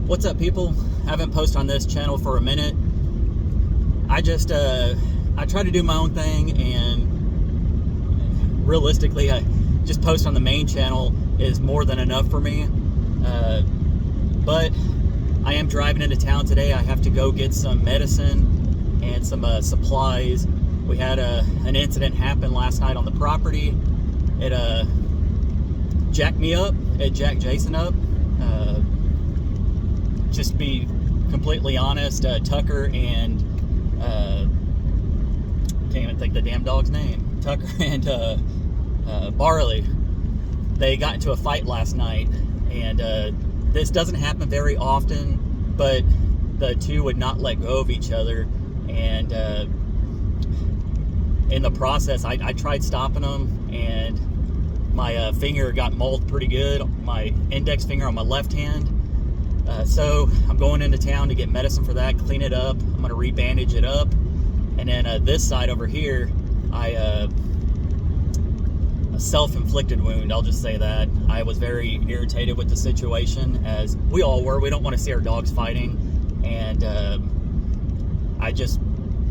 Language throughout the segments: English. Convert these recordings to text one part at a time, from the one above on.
What's up, people? I haven't posted on this channel for a minute. I try to do my own thing, and realistically, I just post on the main channel is more than enough for me. But I am driving into town today. I have to go get some medicine and some supplies. We had an incident happen last night on the property. It jacked me up. It jacked Jason up. Just to be completely honest, Tucker and can't even think the damn dog's name. Tucker and Barley, they got into a fight last night, and this doesn't happen very often, but the two would not let go of each other, and in the process, I tried stopping them, and my finger got mauled pretty good, my index finger on my left hand. So I'm going into town to get medicine for that, clean it up. I'm going to re-bandage it up. And then this side over here, a self-inflicted wound, I'll just say that. I was very irritated with the situation, as we all were. We don't want to see our dogs fighting. And I just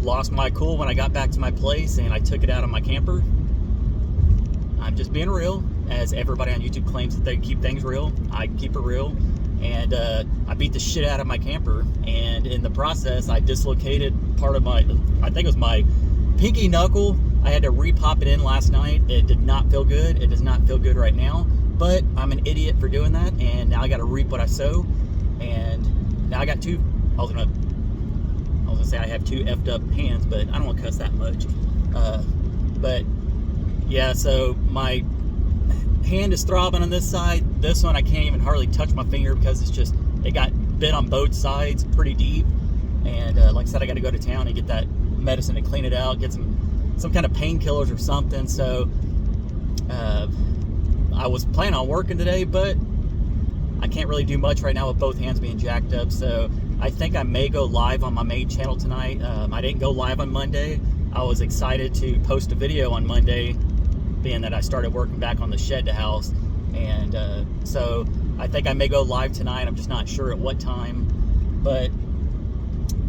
lost my cool when I got back to my place, and I took it out of my camper. I'm just being real, as everybody on YouTube claims that they keep things real. I keep it real. And I beat the shit out of my camper, and in the process I dislocated part of my, I think it was my pinky knuckle. I had to re-pop it in last night. It did not feel good. It does not feel good right now, but I'm an idiot for doing that, and now I got to reap what I sow. And now I got two, I was gonna say I have two effed up hands, but I don't want to cuss that much. But yeah, so my hand is throbbing on this side. This one I can't even hardly touch my finger because it got bit on both sides pretty deep. And like I said, I got to go to town and get that medicine to clean it out, get some kind of painkillers or something. So I was planning on working today, but I can't really do much right now with both hands being jacked up. So I think I may go live on my main channel tonight. I didn't go live on Monday. I was excited to post a video on Monday, being that I started working back on the shed house. And so I think I may go live tonight. I'm just not sure at what time, but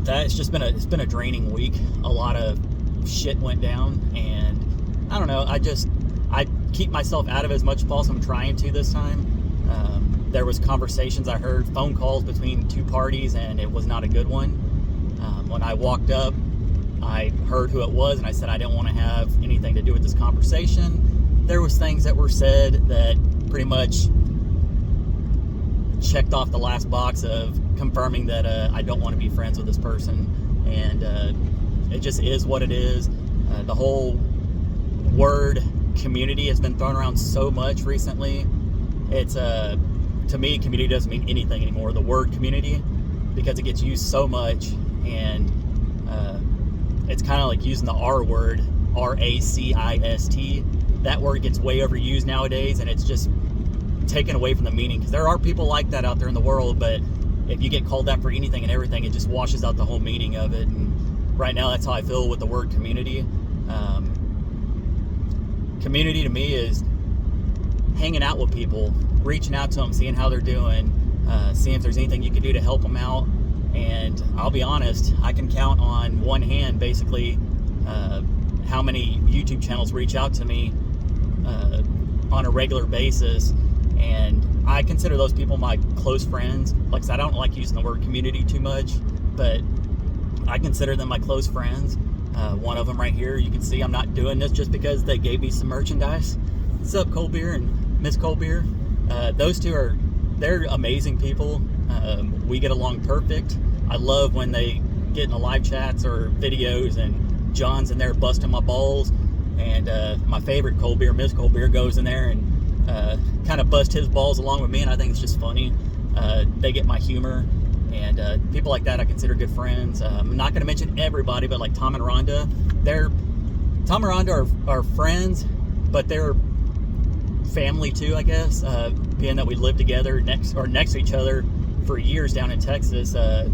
it's been a draining week. A lot of shit went down, and I don't know, I keep myself out of it as much as possible. I'm trying to this time. There was conversations I heard, phone calls between two parties, and it was not a good one. When I walked up, I heard who it was, and I said I didn't want to have anything to do with this conversation. There was things that were said that pretty much checked off the last box of confirming that I don't want to be friends with this person. And it just is what it is. The whole word community has been thrown around so much recently. It's to me, community doesn't mean anything anymore, the word community, because it gets used so much. And it's kind of like using the R word, R-A-C-I-S-T. That word gets way overused nowadays, and it's just taken away from the meaning, because there are people like that out there in the world, but if you get called that for anything and everything, it just washes out the whole meaning of it. And right now, that's how I feel with the word community. Community to me is hanging out with people, reaching out to them, seeing how they're doing, seeing if there's anything you can do to help them out. And I'll be honest, I can count on one hand basically how many YouTube channels reach out to me on a regular basis, and I consider those people my close friends. Like I said, I don't like using the word community too much, but I consider them my close friends. One of them right here, you can see I'm not doing this just because they gave me some merchandise. What's up, Cold Beer and Miss Cold Beer? Those two they're amazing people. We get along perfect. I love when they get in the live chats or videos, and John's in there busting my balls, and my favorite Cold Beer, Miss Cold Beer, goes in there and kind of bust his balls along with me, and I think it's just funny. They get my humor, and people like that I consider good friends. I'm not going to mention everybody, but like Tom and Rhonda, Tom and Rhonda are friends, but they're family too, I guess, being that we lived together next to each other for years down in Texas. I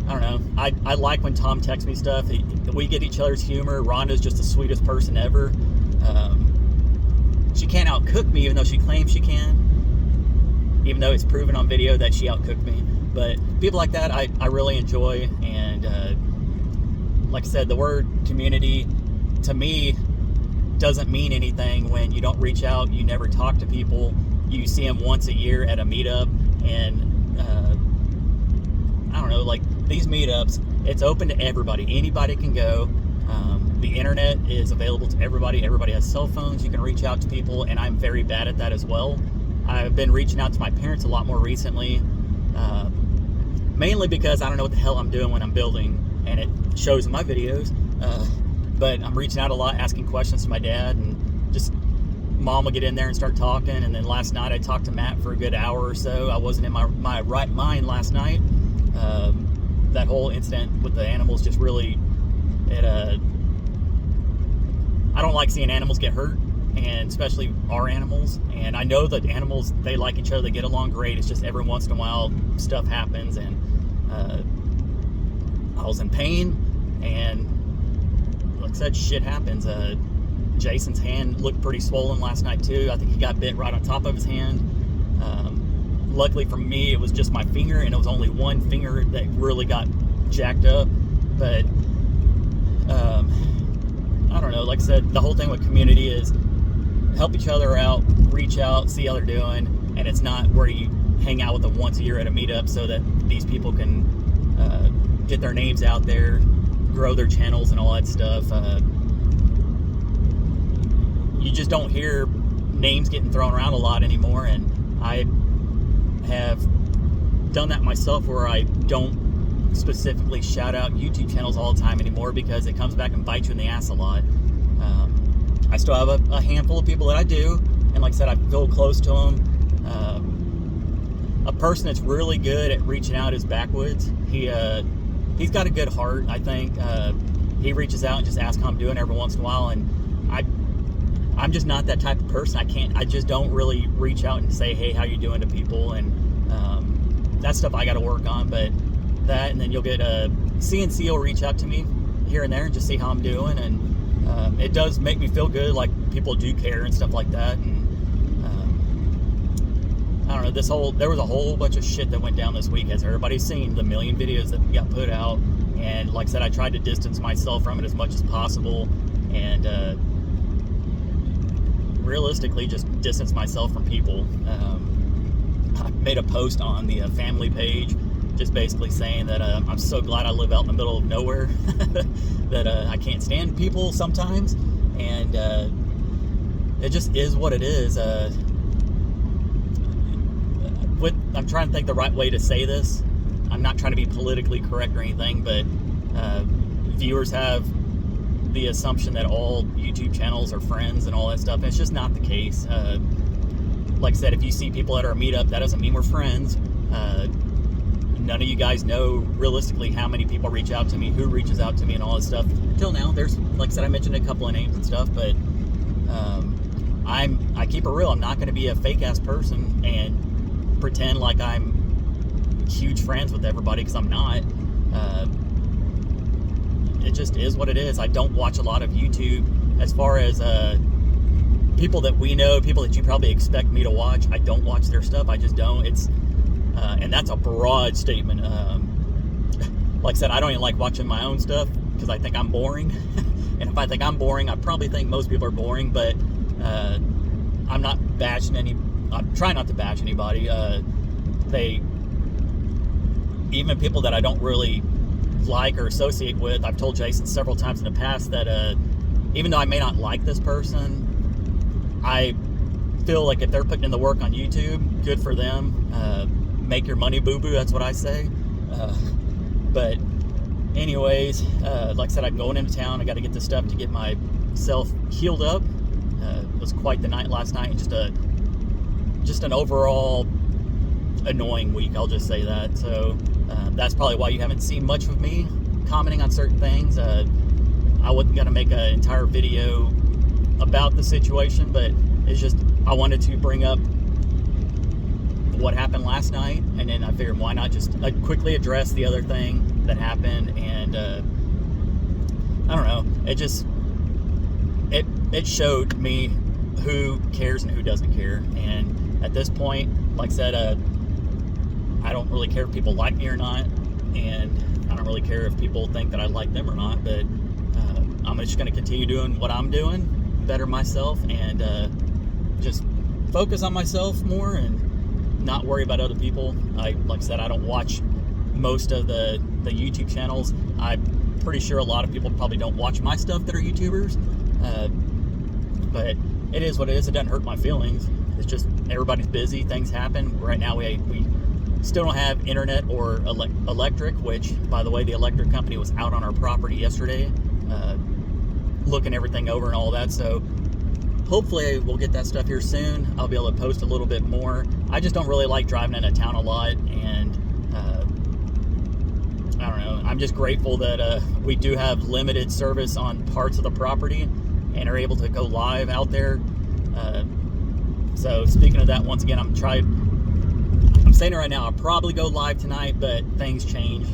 don't know, I like when Tom texts me stuff. We get each other's humor. Rhonda's just the sweetest person ever. She can't outcook me, even though she claims she can, even though it's proven on video that she outcooked me. But people like that, I really enjoy. And like I said, the word community to me doesn't mean anything when you don't reach out, you never talk to people, you see them once a year at a meetup. And I don't know, like these meetups, it's open to everybody. Anybody can go. The internet is available to everybody. Everybody has cell phones. You can reach out to people, and I'm very bad at that as well. I've been reaching out to my parents a lot more recently, mainly because I don't know what the hell I'm doing when I'm building, and it shows in my videos. But I'm reaching out a lot, asking questions to my dad, and just Mom will get in there and start talking. And then last night I talked to Matt for a good hour or so. I wasn't in my right mind last night. That whole incident with the animals just really, I don't like seeing animals get hurt, and especially our animals. And I know that animals, they like each other, they get along great. It's just every once in a while stuff happens, and I was in pain, and like I said, shit happens. Jason's hand looked pretty swollen last night too. I think he got bit right on top of his hand. Luckily for me, it was just my finger, and it was only one finger that really got jacked up. But I don't know, like I said, the whole thing with community is help each other out, reach out, see how they're doing. And it's not where you hang out with them once a year at a meetup so that these people can get their names out there, grow their channels and all that stuff. You just don't hear names getting thrown around a lot anymore, and I have done that myself where I don't specifically shout out YouTube channels all the time anymore because it comes back and bites you in the ass a lot. I still have a handful of people that I do, and like I said, I feel close to them. A person that's really good at reaching out is Backwoods. He's got a good heart, I think. He reaches out and just asks how I'm doing every once in a while, and I'm just not that type of person. I just don't really reach out and say, hey, how you doing to people, and that stuff I got to work on. But that, and then you'll get CNC will reach out to me here and there and just see how I'm doing, and it does make me feel good, like people do care and stuff like that. And I don't know, there was a whole bunch of shit that went down this week, as everybody's seen the million videos that got put out. And like I said, I tried to distance myself from it as much as possible, and realistically just distance myself from people. I made a post on the family page just basically saying that I'm so glad I live out in the middle of nowhere, that I can't stand people sometimes, and it just is what it is. I'm trying to think the right way to say this. I'm not trying to be politically correct or anything, but viewers have the assumption that all YouTube channels are friends and all that stuff, and it's just not the case. Like I said, if you see people at our meetup, that doesn't mean we're friends. None of you guys know realistically how many people reach out to me, who reaches out to me, and all this stuff. Until now, there's, like I said, I mentioned a couple of names and stuff, but I keep it real. I'm not going to be a fake ass person and pretend like I'm huge friends with everybody, because I'm not. It just is what it is. I don't watch a lot of YouTube. As far as people that we know, people that you probably expect me to watch, I don't watch their stuff. I just don't. And that's a broad statement. Like I said, I don't even like watching my own stuff because I think I'm boring. And if I think I'm boring, I probably think most people are boring. But I'm not bashing I'm trying not to bash anybody. Even people that I don't really like or associate with, I've told Jason several times in the past that even though I may not like this person, I feel like if they're putting in the work on YouTube, good for them. Make your money, boo-boo, that's what I say. But anyways, like I said, I'm going into town. I got to get this stuff to get myself healed up. It was quite the night last night, and just an overall annoying week, I'll just say that. So that's probably why you haven't seen much of me commenting on certain things. I wasn't going to make an entire video about the situation, but it's just I wanted to bring up what happened last night, and then I figured why not just quickly address the other thing that happened. And I don't know, it showed me who cares and who doesn't care. And at this point, like I said, I don't really care if people like me or not, and I don't really care if people think that I like them or not, but I'm just going to continue doing what I'm doing, better myself, and just focus on myself more and not worry about other people. Like I said, I don't watch most of the YouTube channels. I'm pretty sure a lot of people probably don't watch my stuff that are YouTubers, but it is what it is. It doesn't hurt my feelings. It's just everybody's busy, things happen. Right now we still don't have internet or electric, which, by the way, the electric company was out on our property yesterday, looking everything over and all that. So hopefully we'll get that stuff here soon. I'll be able to post a little bit more. I just don't really like driving into town a lot, and I don't know. I'm just grateful that we do have limited service on parts of the property and are able to go live out there. So speaking of that, once again, I'm saying it right now, I'll probably go live tonight, but things change.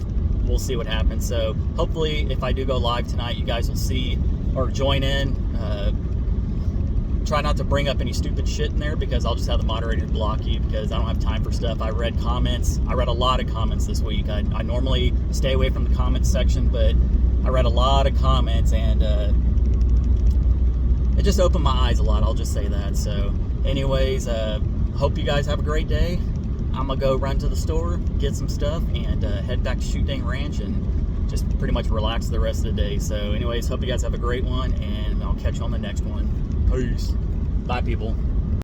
We'll see what happens. So hopefully if I do go live tonight, you guys will see or join in. Try not to bring up any stupid shit in there, because I'll just have the moderator block you, because I don't have time for stuff. I read comments. I read a lot of comments this week. I normally stay away from the comments section, but I read a lot of comments, and it just opened my eyes a lot. I'll just say that. So anyways, hope you guys have a great day. I'm gonna go run to the store, get some stuff, and head back to Shoot Dang Ranch and just pretty much relax the rest of the day. So anyways, hope you guys have a great one, and I'll catch you on the next one. Peace. Bye, people.